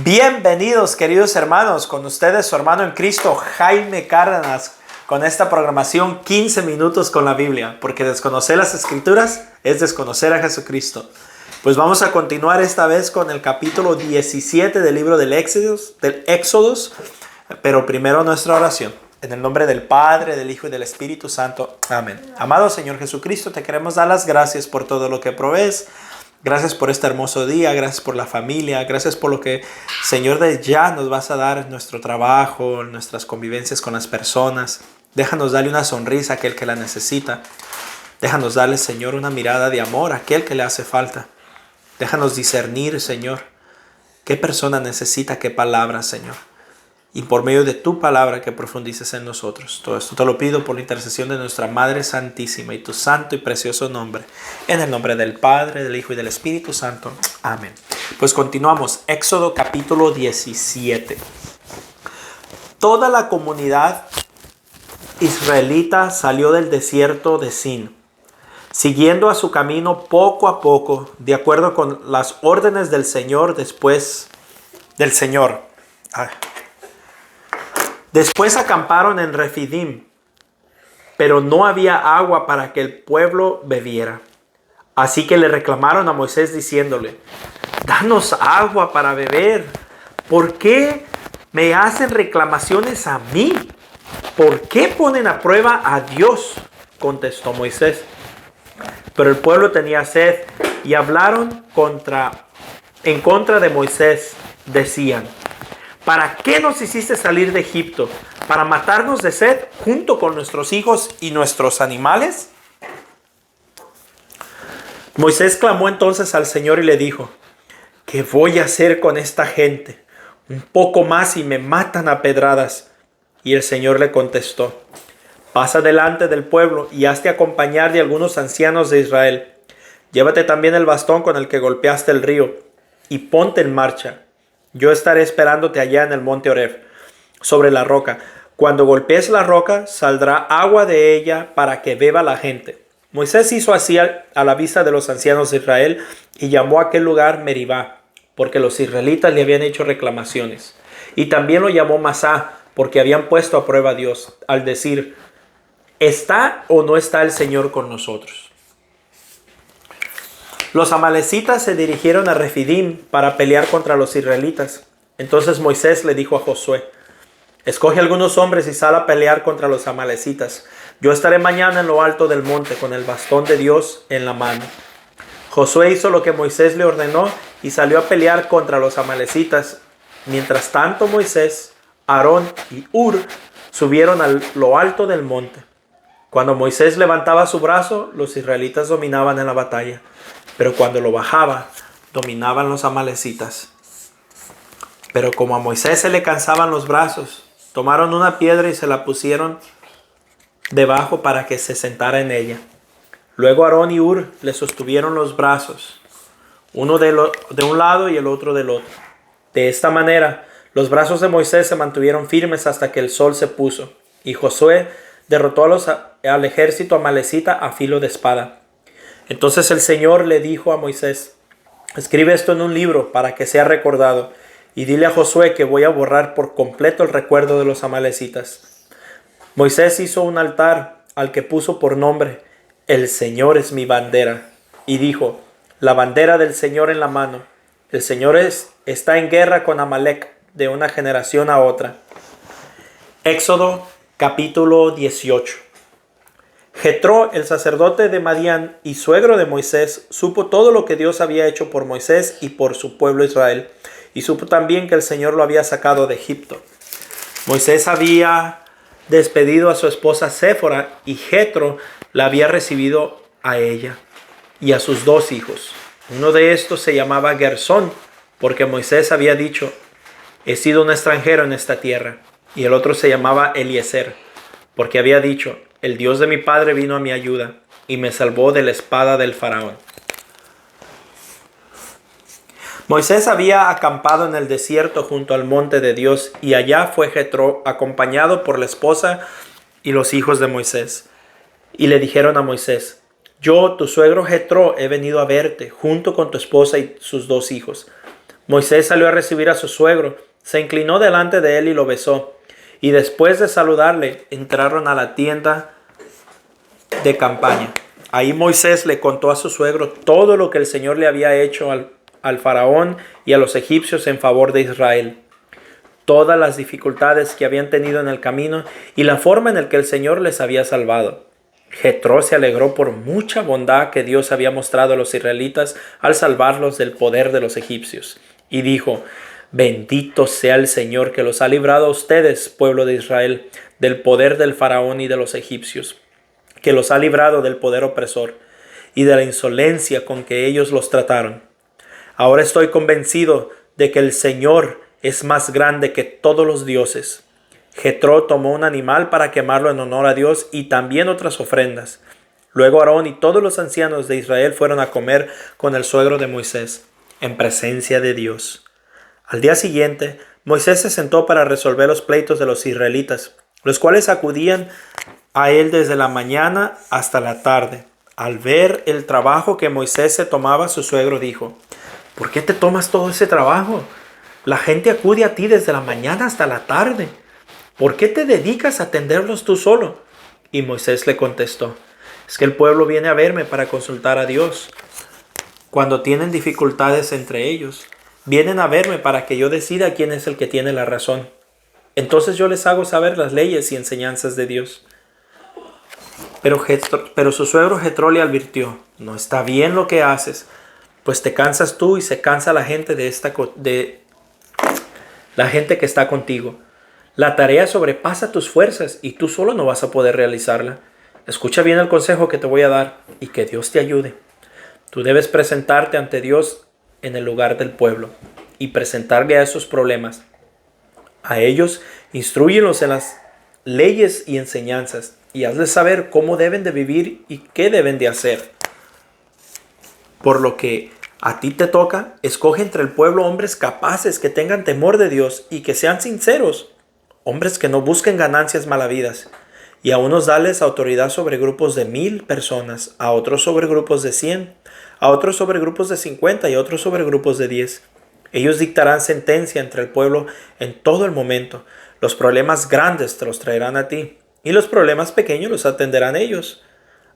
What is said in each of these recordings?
Bienvenidos, queridos hermanos, con ustedes su hermano en Cristo, Jaime Cárdenas, con esta programación 15 minutos con la Biblia, porque desconocer las Escrituras es desconocer a Jesucristo. Pues vamos a continuar esta vez con el capítulo 17 del libro del Éxodo, pero primero nuestra oración. En el nombre del Padre, del Hijo y del Espíritu Santo. Amén. Amado Señor Jesucristo, te queremos dar las gracias por todo lo que provees. Gracias por este hermoso día, gracias por la familia, gracias por lo que, Señor, de ya nos vas a dar en nuestro trabajo, en nuestras convivencias con las personas. Déjanos darle una sonrisa a aquel que la necesita. Déjanos darle, Señor, una mirada de amor a aquel que le hace falta. Déjanos discernir, Señor, qué persona necesita qué palabra, Señor. Y por medio de tu palabra que profundices en nosotros. Todo esto te lo pido por la intercesión de nuestra Madre Santísima y tu santo y precioso nombre. En el nombre del Padre, del Hijo y del Espíritu Santo. Amén. Pues continuamos. Éxodo capítulo 17. Toda la comunidad israelita salió del desierto de Sin, siguiendo a su camino poco a poco, de acuerdo con las órdenes del Señor Después acamparon en Refidim, pero no había agua para que el pueblo bebiera. Así que le reclamaron a Moisés diciéndole: danos agua para beber. ¿Por qué me hacen reclamaciones a mí? ¿Por qué ponen a prueba a Dios?, contestó Moisés. Pero el pueblo tenía sed y hablaron en contra de Moisés. Decían: ¿para qué nos hiciste salir de Egipto? ¿Para matarnos de sed junto con nuestros hijos y nuestros animales? Moisés clamó entonces al Señor y le dijo: ¿qué voy a hacer con esta gente? Un poco más y me matan a pedradas. Y el Señor le contestó: pasa delante del pueblo y hazte acompañar de algunos ancianos de Israel. Llévate también el bastón con el que golpeaste el río y ponte en marcha. Yo estaré esperándote allá en el monte Horeb, sobre la roca. Cuando golpees la roca, saldrá agua de ella para que beba la gente. Moisés hizo así a la vista de los ancianos de Israel y llamó a aquel lugar Meribá, porque los israelitas le habían hecho reclamaciones. Y también lo llamó Masá, porque habían puesto a prueba a Dios, al decir: ¿está o no está el Señor con nosotros? Los amalecitas se dirigieron a Refidim para pelear contra los israelitas. Entonces Moisés le dijo a Josué: escoge algunos hombres y sal a pelear contra los amalecitas. Yo estaré mañana en lo alto del monte con el bastón de Dios en la mano. Josué hizo lo que Moisés le ordenó y salió a pelear contra los amalecitas. Mientras tanto Moisés, Aarón y Hur subieron a lo alto del monte. Cuando Moisés levantaba su brazo, los israelitas dominaban en la batalla. Pero cuando lo bajaba, dominaban los amalecitas. Pero como a Moisés se le cansaban los brazos, tomaron una piedra y se la pusieron debajo para que se sentara en ella. Luego Aarón y Hur le sostuvieron los brazos, uno de un lado y el otro del otro. De esta manera, los brazos de Moisés se mantuvieron firmes hasta que el sol se puso, y Josué derrotó al ejército amalecita a filo de espada. Entonces el Señor le dijo a Moisés: escribe esto en un libro para que sea recordado, y dile a Josué que voy a borrar por completo el recuerdo de los amalecitas. Moisés hizo un altar al que puso por nombre: el Señor es mi bandera, y dijo: la bandera del Señor en la mano. El Señor está en guerra con Amalec de una generación a otra. Éxodo capítulo 18. Jetro, el sacerdote de Madián y suegro de Moisés, supo todo lo que Dios había hecho por Moisés y por su pueblo Israel, y supo también que el Señor lo había sacado de Egipto. Moisés había despedido a su esposa Séfora, y Jetro la había recibido a ella y a sus 2 hijos. Uno de estos se llamaba Gersón, porque Moisés había dicho: he sido un extranjero en esta tierra. Y el otro se llamaba Eliezer, porque había dicho: el Dios de mi padre vino a mi ayuda y me salvó de la espada del faraón. Moisés había acampado en el desierto junto al monte de Dios, y allá fue Jetro acompañado por la esposa y los hijos de Moisés. Y le dijeron a Moisés: yo, tu suegro Jetro, he venido a verte junto con tu esposa y sus 2 hijos. Moisés salió a recibir a su suegro, se inclinó delante de él y lo besó. Y después de saludarle, entraron a la tienda de campaña. Ahí Moisés le contó a su suegro todo lo que el Señor le había hecho al faraón y a los egipcios en favor de Israel. Todas las dificultades que habían tenido en el camino y la forma en la que el Señor les había salvado. Jethro se alegró por mucha bondad que Dios había mostrado a los israelitas al salvarlos del poder de los egipcios. Y dijo: bendito sea el Señor que los ha librado a ustedes, pueblo de Israel, del poder del faraón y de los egipcios, que los ha librado del poder opresor y de la insolencia con que ellos los trataron. Ahora estoy convencido de que el Señor es más grande que todos los dioses. Jethro tomó un animal para quemarlo en honor a Dios y también otras ofrendas. Luego Aarón y todos los ancianos de Israel fueron a comer con el suegro de Moisés, en presencia de Dios. Al día siguiente, Moisés se sentó para resolver los pleitos de los israelitas, los cuales acudían a él desde la mañana hasta la tarde. Al ver el trabajo que Moisés se tomaba, su suegro dijo: ¿por qué te tomas todo ese trabajo? La gente acude a ti desde la mañana hasta la tarde. ¿Por qué te dedicas a atenderlos tú solo? Y Moisés le contestó: es que el pueblo viene a verme para consultar a Dios. Cuando tienen dificultades entre ellos, vienen a verme para que yo decida quién es el que tiene la razón. Entonces yo les hago saber las leyes y enseñanzas de Dios. Pero su suegro Jethro le advirtió: no está bien lo que haces, pues te cansas tú y se cansa la gente la gente que está contigo. La tarea sobrepasa tus fuerzas y tú solo no vas a poder realizarla. Escucha bien el consejo que te voy a dar y que Dios te ayude. Tú debes presentarte ante Dios en el lugar del pueblo y presentarle a esos problemas. A ellos, instrúyelos en las leyes y enseñanzas y hazles saber cómo deben de vivir y qué deben de hacer. Por lo que a ti te toca, escoge entre el pueblo hombres capaces que tengan temor de Dios y que sean sinceros, hombres que no busquen ganancias malavidas, y a unos dales autoridad sobre grupos de 1000 personas, a otros sobre grupos de 100, a otros sobre grupos de 50 y a otros sobre grupos de 10. Ellos dictarán sentencia entre el pueblo en todo el momento. Los problemas grandes te los traerán a ti, y los problemas pequeños los atenderán ellos.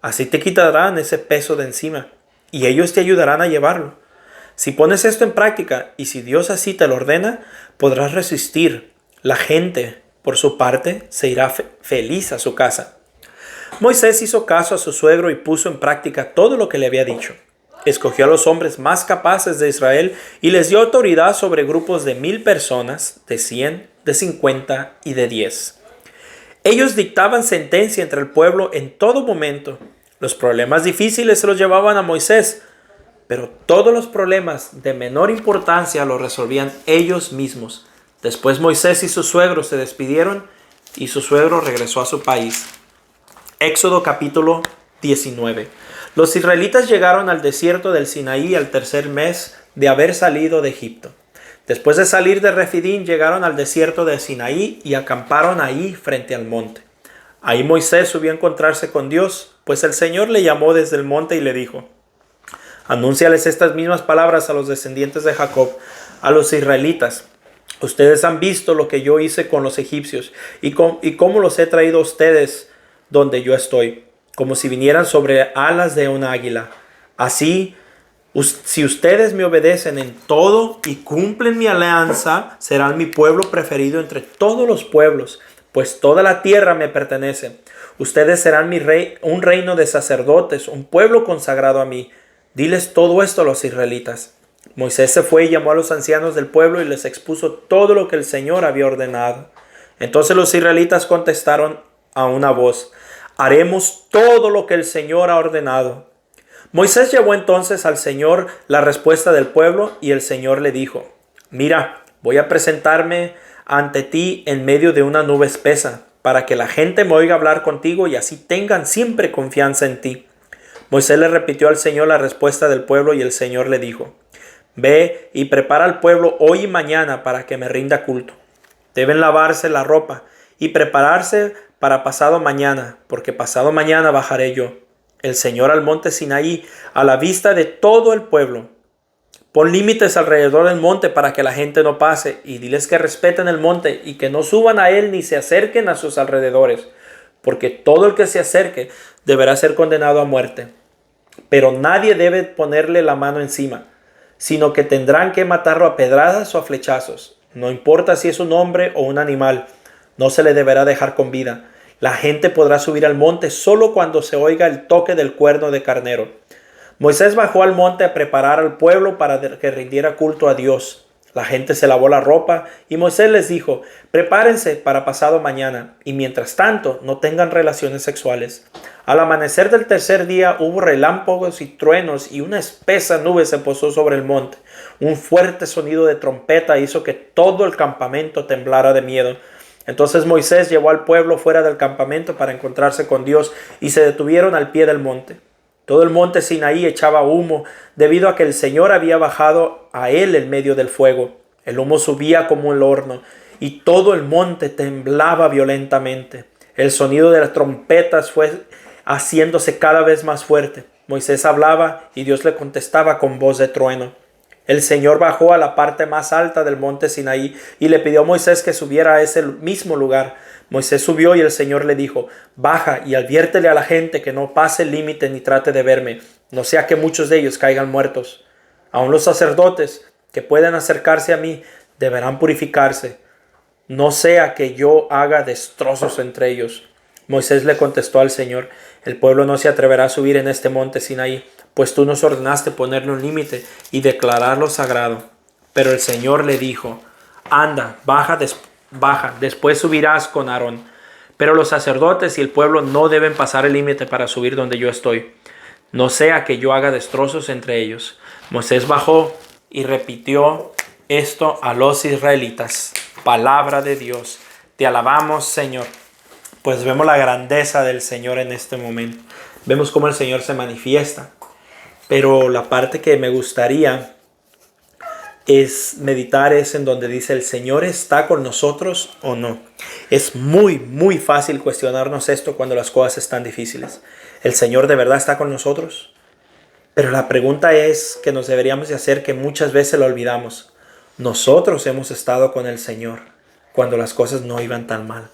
Así te quitarán ese peso de encima, y ellos te ayudarán a llevarlo. Si pones esto en práctica, y si Dios así te lo ordena, podrás resistir. La gente, por su parte, se irá feliz a su casa. Moisés hizo caso a su suegro y puso en práctica todo lo que le había dicho. Escogió a los hombres más capaces de Israel y les dio autoridad sobre grupos de 1000 personas, de 100, de 50 y de 10. Ellos dictaban sentencia entre el pueblo en todo momento. Los problemas difíciles se los llevaban a Moisés, pero todos los problemas de menor importancia los resolvían ellos mismos. Después Moisés y su suegro se despidieron y su suegro regresó a su país. Éxodo capítulo 19. Los israelitas llegaron al desierto del Sinaí al tercer mes de haber salido de Egipto. Después de salir de Refidín, llegaron al desierto de Sinaí y acamparon ahí frente al monte. Ahí Moisés subió a encontrarse con Dios, pues el Señor le llamó desde el monte y le dijo: anúnciales estas mismas palabras a los descendientes de Jacob, a los israelitas. Ustedes han visto lo que yo hice con los egipcios y cómo los he traído a ustedes donde yo estoy, como si vinieran sobre alas de un águila. Así, si ustedes me obedecen en todo y cumplen mi alianza, serán mi pueblo preferido entre todos los pueblos, pues toda la tierra me pertenece. Ustedes serán un reino de sacerdotes, un pueblo consagrado a mí. Diles todo esto a los israelitas. Moisés se fue y llamó a los ancianos del pueblo y les expuso todo lo que el Señor había ordenado. Entonces los israelitas contestaron a una voz: haremos todo lo que el Señor ha ordenado. Moisés llevó entonces al Señor la respuesta del pueblo y el Señor le dijo: mira, voy a presentarme ante ti en medio de una nube espesa, para que la gente me oiga hablar contigo y así tengan siempre confianza en ti. Moisés le repitió al Señor la respuesta del pueblo y el Señor le dijo: ve y prepara al pueblo hoy y mañana para que me rinda culto. Deben lavarse la ropa y prepararse para pasado mañana, porque pasado mañana bajaré yo, el Señor, al monte Sinaí, a la vista de todo el pueblo. Pon límites alrededor del monte para que la gente no pase, y diles que respeten el monte y que no suban a él ni se acerquen a sus alrededores, porque todo el que se acerque deberá ser condenado a muerte. Pero nadie debe ponerle la mano encima, sino que tendrán que matarlo a pedradas o a flechazos. No importa si es un hombre o un animal, no se le deberá dejar con vida. La gente podrá subir al monte solo cuando se oiga el toque del cuerno de carnero. Moisés bajó al monte a preparar al pueblo para que rindiera culto a Dios. La gente se lavó la ropa y Moisés les dijo: prepárense para pasado mañana, y mientras tanto no tengan relaciones sexuales. Al amanecer del tercer día hubo relámpagos y truenos, y una espesa nube se posó sobre el monte. Un fuerte sonido de trompeta hizo que todo el campamento temblara de miedo. Entonces Moisés llevó al pueblo fuera del campamento para encontrarse con Dios, y se detuvieron al pie del monte. Todo el monte Sinaí echaba humo, debido a que el Señor había bajado a él en medio del fuego. El humo subía como el horno, y todo el monte temblaba violentamente. El sonido de las trompetas fue haciéndose cada vez más fuerte. Moisés hablaba y Dios le contestaba con voz de trueno. El Señor bajó a la parte más alta del monte Sinaí y le pidió a Moisés que subiera a ese mismo lugar. Moisés subió y el Señor le dijo: baja y adviértele a la gente que no pase el límite ni trate de verme, no sea que muchos de ellos caigan muertos. Aun los sacerdotes que puedan acercarse a mí deberán purificarse, no sea que yo haga destrozos entre ellos. Moisés le contestó al Señor: el pueblo no se atreverá a subir en este monte Sinaí, pues tú nos ordenaste ponerle un límite y declararlo sagrado. Pero el Señor le dijo: anda, baja, después subirás con Aarón. Pero los sacerdotes y el pueblo no deben pasar el límite para subir donde yo estoy, no sea que yo haga destrozos entre ellos. Moisés bajó y repitió esto a los israelitas. Palabra de Dios. Te alabamos, Señor. Pues vemos la grandeza del Señor en este momento. Vemos cómo el Señor se manifiesta. Pero la parte que me gustaría es meditar es en donde dice: ¿el Señor está con nosotros o no? Es muy fácil cuestionarnos esto cuando las cosas están difíciles. ¿El Señor de verdad está con nosotros? Pero la pregunta es que nos deberíamos de hacer, que muchas veces lo olvidamos. Nosotros hemos estado con el Señor cuando las cosas no iban tan mal.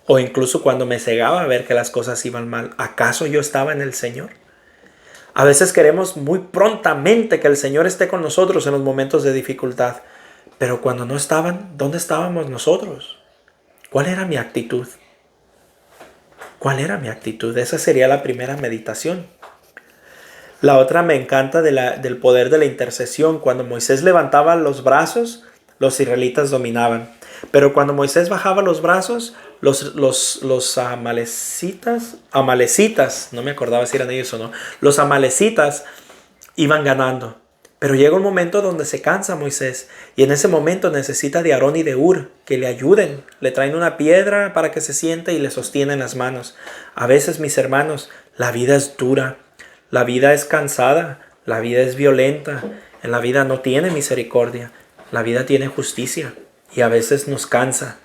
O incluso cuando me cegaba a ver que las cosas iban mal. ¿Acaso yo estaba en el Señor? A veces queremos muy prontamente que el Señor esté con nosotros en los momentos de dificultad. Pero cuando no estaban, ¿dónde estábamos nosotros? ¿Cuál era mi actitud? ¿Cuál era mi actitud? Esa sería la primera meditación. La otra me encanta del poder de la intercesión. Cuando Moisés levantaba los brazos, los israelitas dominaban. Pero cuando Moisés bajaba los brazos, los amalecitas, no me acordaba si eran ellos o no, los amalecitas iban ganando. Pero llega un momento donde se cansa Moisés, y en ese momento necesita de Aarón y de Hur que le ayuden. Le traen una piedra para que se siente y le sostienen las manos. A veces, mis hermanos, la vida es dura, la vida es cansada, la vida es violenta, en la vida no tiene misericordia, la vida tiene justicia, y a veces nos cansa.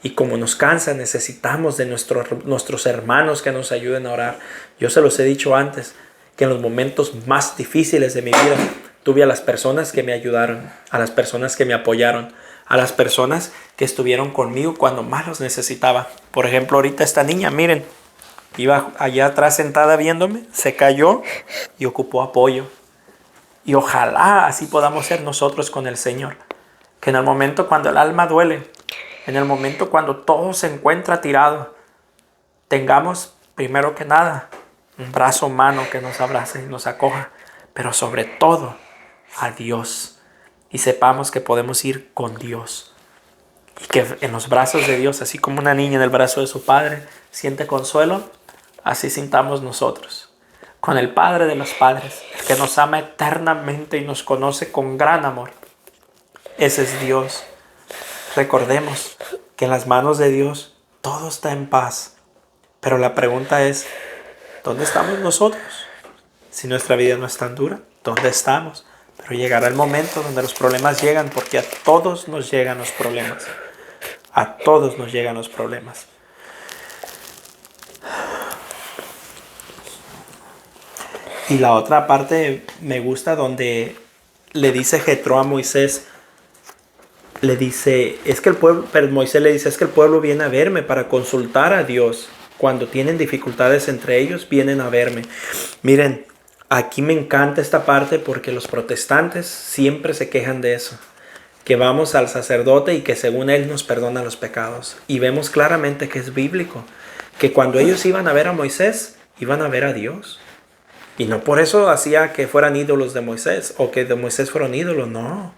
Y como nos cansa, necesitamos de nuestros hermanos que nos ayuden a orar. Yo se los he dicho antes, que en los momentos más difíciles de mi vida tuve a las personas que me ayudaron, a las personas que me apoyaron, a las personas que estuvieron conmigo cuando más los necesitaba. Por ejemplo, ahorita esta niña, miren, iba allá atrás sentada viéndome, se cayó y ocupó apoyo. Y ojalá así podamos ser nosotros con el Señor. Que en el momento cuando el alma duele, en el momento cuando todo se encuentra tirado, tengamos primero que nada un brazo humano que nos abrace y nos acoja, pero sobre todo a Dios, y sepamos que podemos ir con Dios, y que en los brazos de Dios, así como una niña en el brazo de su padre siente consuelo, así sintamos nosotros con el Padre de los padres, el que nos ama eternamente y nos conoce con gran amor. Ese es Dios. Recordemos que en las manos de Dios todo está en paz. Pero la pregunta es, ¿dónde estamos nosotros? Si nuestra vida no es tan dura, ¿dónde estamos? Pero llegará el momento donde los problemas llegan, porque a todos nos llegan los problemas. A todos nos llegan los problemas. Y la otra parte me gusta donde le dice Jetro a Moisés, le dice, es que el pueblo, pero Moisés le dice, es que el pueblo viene a verme para consultar a Dios. Cuando tienen dificultades entre ellos, vienen a verme. Miren, aquí me encanta esta parte porque los protestantes siempre se quejan de eso. Que vamos al sacerdote y que según él nos perdona los pecados. Y vemos claramente que es bíblico. Que cuando ellos iban a ver a Moisés, iban a ver a Dios. Y no por eso hacía que fueran ídolos de Moisés o que de Moisés fueron ídolos, no.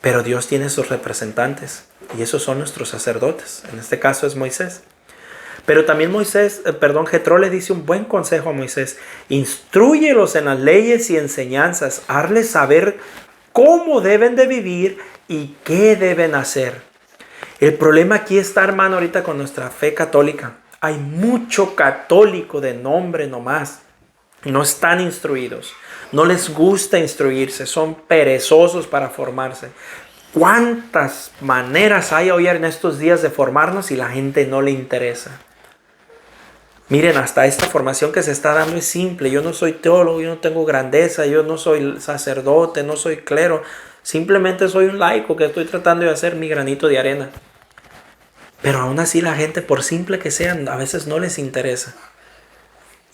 Pero Dios tiene sus representantes y esos son nuestros sacerdotes. En este caso es Moisés. Pero también Jetro le dice un buen consejo a Moisés. Instrúyelos en las leyes y enseñanzas. Hazles saber cómo deben de vivir y qué deben hacer. El problema aquí está, hermano, ahorita con nuestra fe católica. Hay mucho católico de nombre nomás. No están instruidos. No les gusta instruirse. Son perezosos para formarse. ¿Cuántas maneras hay hoy en estos días de formarnos y la gente no le interesa? Miren, hasta esta formación que se está dando es simple. Yo no soy teólogo, yo no tengo grandeza, yo no soy sacerdote, no soy clero. Simplemente soy un laico que estoy tratando de hacer mi granito de arena. Pero aún así la gente, por simple que sean, a veces no les interesa.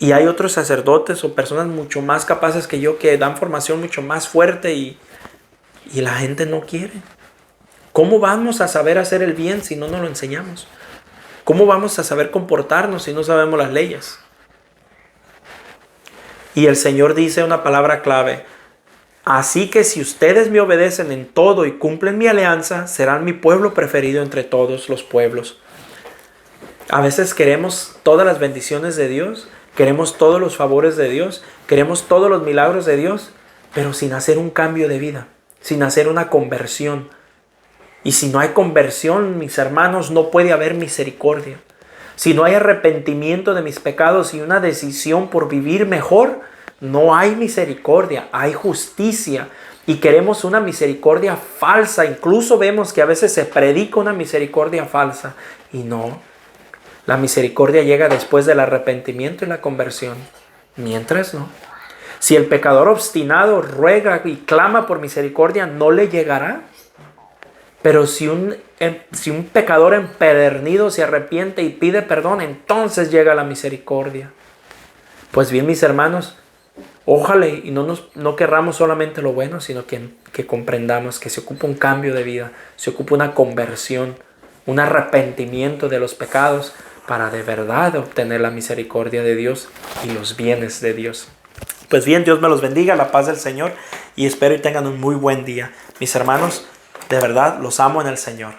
Y hay otros sacerdotes o personas mucho más capaces que yo que dan formación mucho más fuerte y la gente no quiere. ¿Cómo vamos a saber hacer el bien si no nos lo enseñamos? ¿Cómo vamos a saber comportarnos si no sabemos las leyes? Y el Señor dice una palabra clave. Así que si ustedes me obedecen en todo y cumplen mi alianza, serán mi pueblo preferido entre todos los pueblos. A veces queremos todas las bendiciones de Dios, queremos todos los favores de Dios, queremos todos los milagros de Dios, pero sin hacer un cambio de vida, sin hacer una conversión. Y si no hay conversión, mis hermanos, no puede haber misericordia. Si no hay arrepentimiento de mis pecados y una decisión por vivir mejor, no hay misericordia, hay justicia. Y queremos una misericordia falsa. Incluso vemos que a veces se predica una misericordia falsa. Y no, la misericordia llega después del arrepentimiento y la conversión. Mientras no. Si el pecador obstinado ruega y clama por misericordia, no le llegará. Pero si un pecador empedernido se arrepiente y pide perdón, entonces llega la misericordia. Pues bien, mis hermanos, ojalá y no querramos solamente lo bueno, sino que comprendamos que se ocupa un cambio de vida, se ocupa una conversión, un arrepentimiento de los pecados para de verdad obtener la misericordia de Dios y los bienes de Dios. Pues bien, Dios me los bendiga, la paz del Señor, y espero y tengan un muy buen día. Mis hermanos, de verdad, los amo en el Señor.